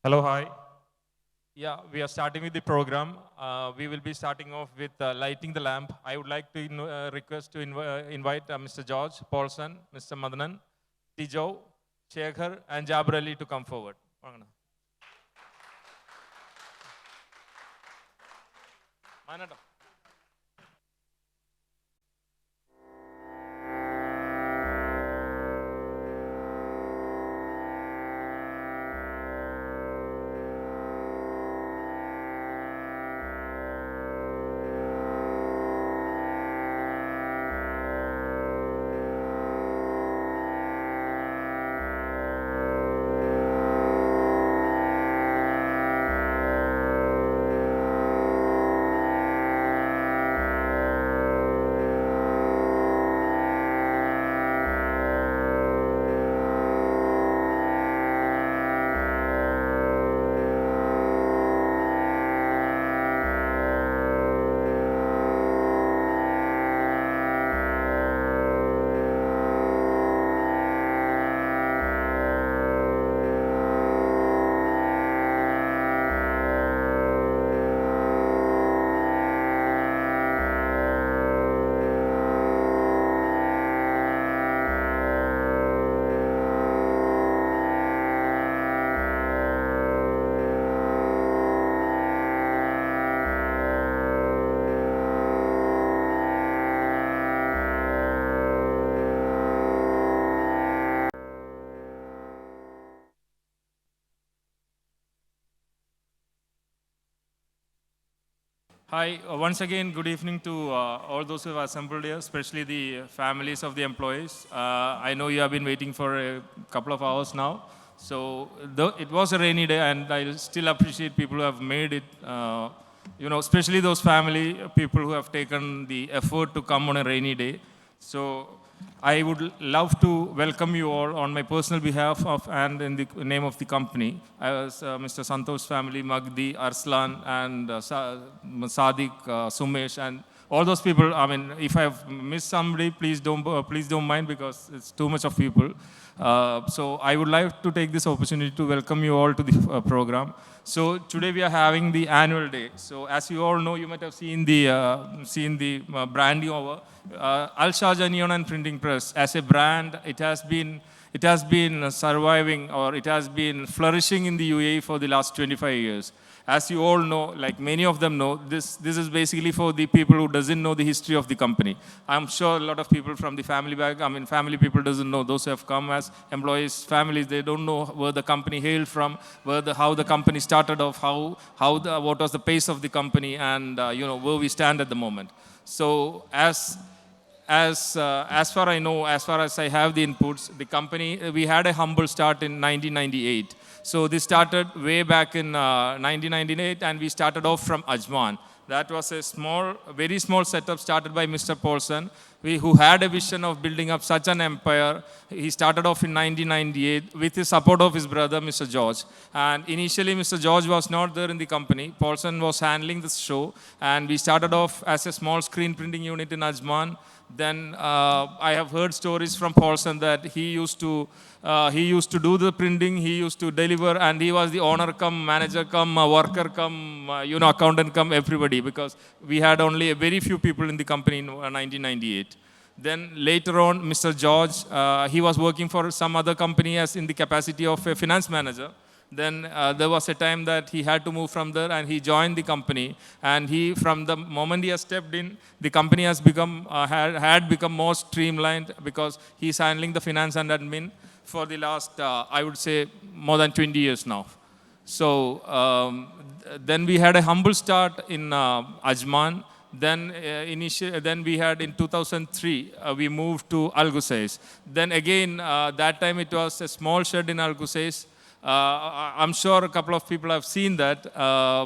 Hello, hi. Yeah, we are starting with the program. We will be starting off with lighting the lamp. I would like to request to invite Mr. George Paulson, Mr. Madanan, Tijo, Shekhar, and Jabir Ali to come forward. Manada. Hi, once again, good evening to all those who have assembled here, especially the families of the employees. I know you have been waiting for a couple of hours now. So it was a rainy day, and I still appreciate people who have made it, especially those family people who have taken the effort to come on a rainy day. So I would love to welcome you all on my personal behalf and in the name of the company. I was Mr. Santosh's family, Magdi, Arslan, and Sadiq, Sumesh, and all those people. I mean, if I have missed somebody, please don't mind because it's too much of people. So I would like to take this opportunity to welcome you all to the program. So today we are having the annual day. So as you all know, you might have seen the branding over. Al Sharjah Neon and Printing Press as a brand, it has been surviving, or it has been flourishing in the UAE for the last 25 years. As you all know, like many of them know, this is basically for the people who doesn't know the history of the company. I'm sure a lot of people from the family family people doesn't know. Those who have come as employees, families, they don't know where the company hailed from, how the company started off, what was the pace of the company, and where we stand at the moment. So as far I know, as far as I have the inputs, the company, we had a humble start in 1998. So this started way back in 1998, and we started off from Ajman. That was a very small setup started by Mr. Paulson, who had a vision of building up such an empire. He started off in 1998 with the support of his brother, Mr. George. And initially, Mr. George was not there in the company. Paulson was handling this show, and we started off as a small screen printing unit in Ajman. Then I have heard stories from Paulson that he used to do the printing, he used to deliver, and he was the owner come manager come worker come accountant come everybody, because we had only a very few people in the company in 1998. Then later on, Mr. George, he was working for some other company as in the capacity of a finance manager. Then there was a time that he had to move from there, and he joined the company. And from the moment he has stepped in, the company has become had become more streamlined, because he's handling the finance and admin for the last, I would say, more than 20 years now. So then we had a humble start in Ajman. Then we had in 2003, we moved to Al Gusais. Then again, that time it was a small shed in Al Gusais. I'm sure a couple of people have seen that.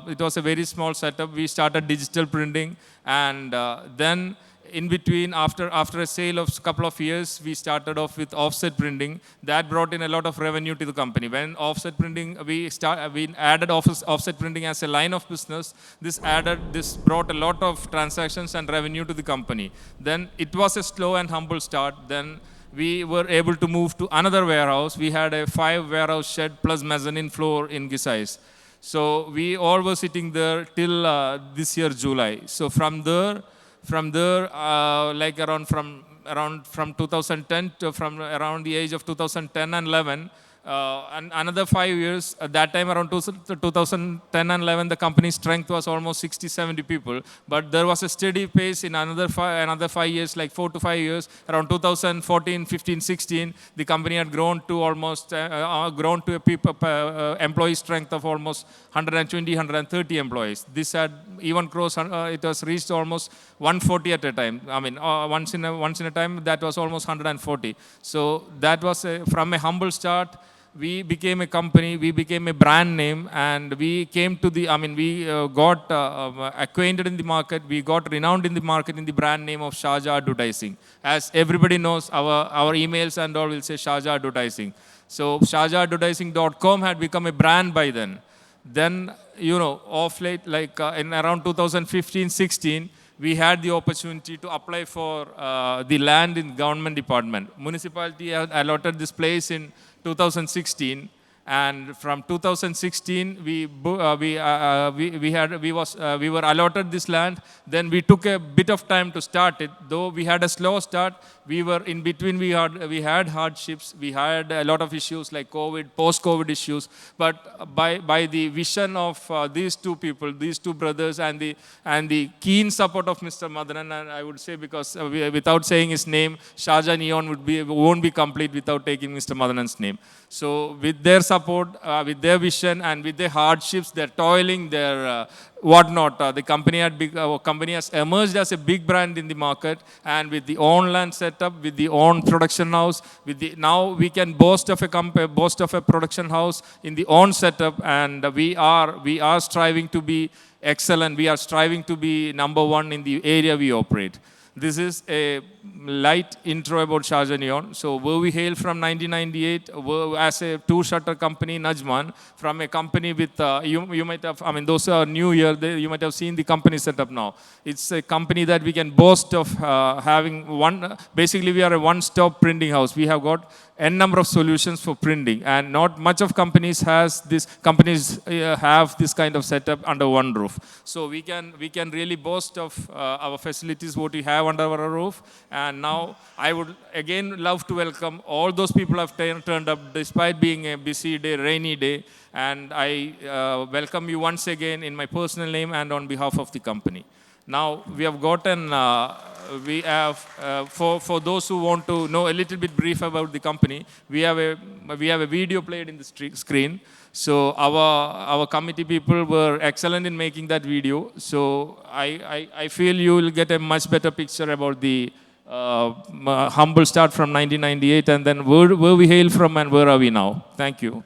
It was a very small setup. We started digital printing, and then in between, after a sale of a couple of years, we started off with offset printing. That brought in a lot of revenue to the company. When offset printing, we added offset printing as a line of business. This brought a lot of transactions and revenue to the company. Then it was a slow and humble start. Then we were able to move to another warehouse. We had a 5 warehouse shed plus mezzanine floor in Gisais. So we all were sitting there till this year July. So from there, like from 2010 to from around the age of 2010 and 11, and another 5 years. At that time, around 2010 and 11, the company's strength was almost 60, 70 people. But there was a steady pace in another 5 years, like 4 to 5 years. Around 2014, 15, 16, the company had grown to almost employee strength of almost 120, 130 employees. This had even crossed. It was reached almost 140 at a time. I mean, once in a time, that was almost 140. So that was from a humble start. We became a company, we became a brand name, and we came to the, we got acquainted in the market, we got renowned in the market in the brand name of Sharjah Advertising. As everybody knows, our emails and all will say Sharjah Advertising. So sharjahadvertising.com had become a brand by then. Then, off late, like in around 2015-16, we had the opportunity to apply for the land in government department. Municipality had allotted this place in 2016, and from 2016 we were allotted this land. Then we took a bit of time to start it. Though we had a slow start, we were in between. We had hardships. We had a lot of issues like COVID, post-COVID issues. But by the vision of these two people, these two brothers, and the keen support of Mr. Madanan, and I would say, because without saying his name, Sharjah Neon won't be complete without taking Mr. Madanan's name. So with their support, with their vision, and with their hardships, their toiling, their whatnot, the company has emerged as a big brand in the market, and with the own land setup, with the own production house, now we can boast of a production house in the own setup, and we are striving to be excellent. We are striving to be number one in the area we operate. This is a light intro about Sharjah Neon. So where we hail from 1998, as a two-shutter company, Najman, from a company with, you might have, those who are new here, you might have seen the company setup now. It's a company that we can boast of having basically we are a one-stop printing house. We have got n number of solutions for printing, and not much of companies have this kind of setup under one roof. So we can really boast of our facilities, what we have under our roof. And now I would again love to welcome all those people who have turned up despite being a busy day, rainy day. And I welcome you once again in my personal name and on behalf of the company. Now we have gotten, for those who want to know a little bit brief about the company, we have a video played in the screen. So our committee people were excellent in making that video. So I feel you will get a much better picture about the humble start from 1998, and then where we hail from and where are we now. Thank you.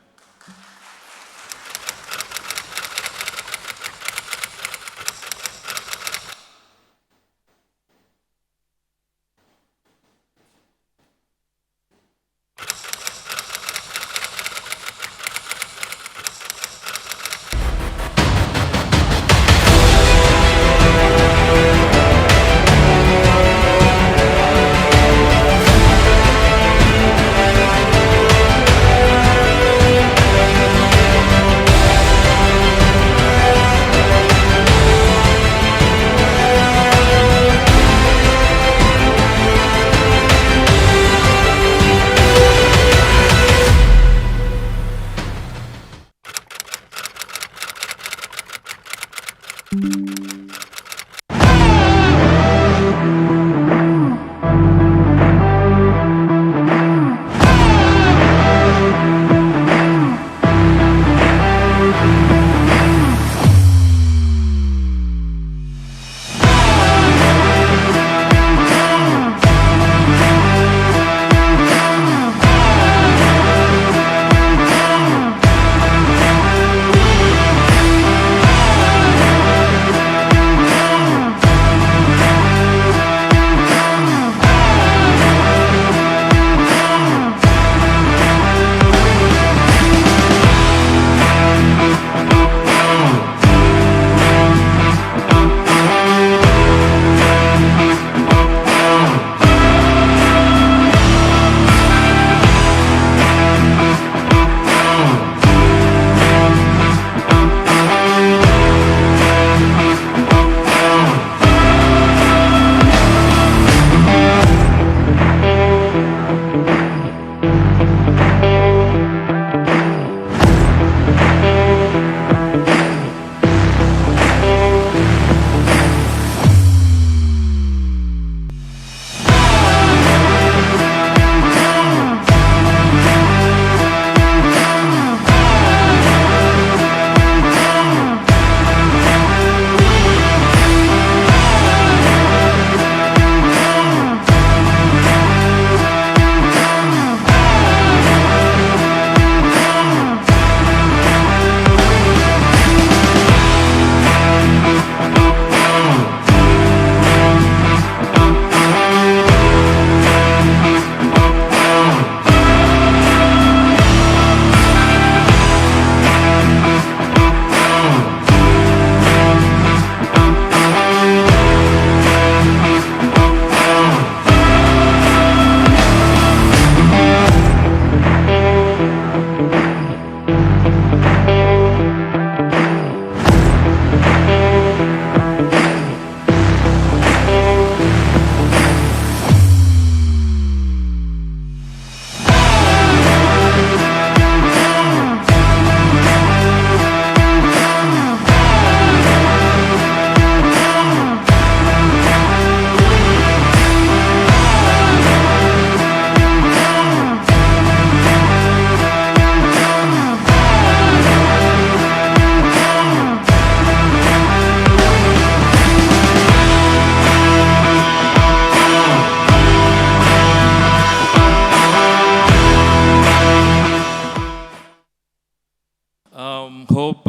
hope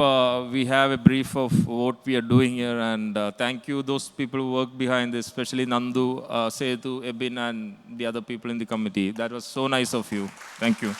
we have a brief of what we are doing here. And thank you, those people who worked behind this, especially Nandu, Setu, Ebin, and the other people in the committee. That was so nice of you. Thank you.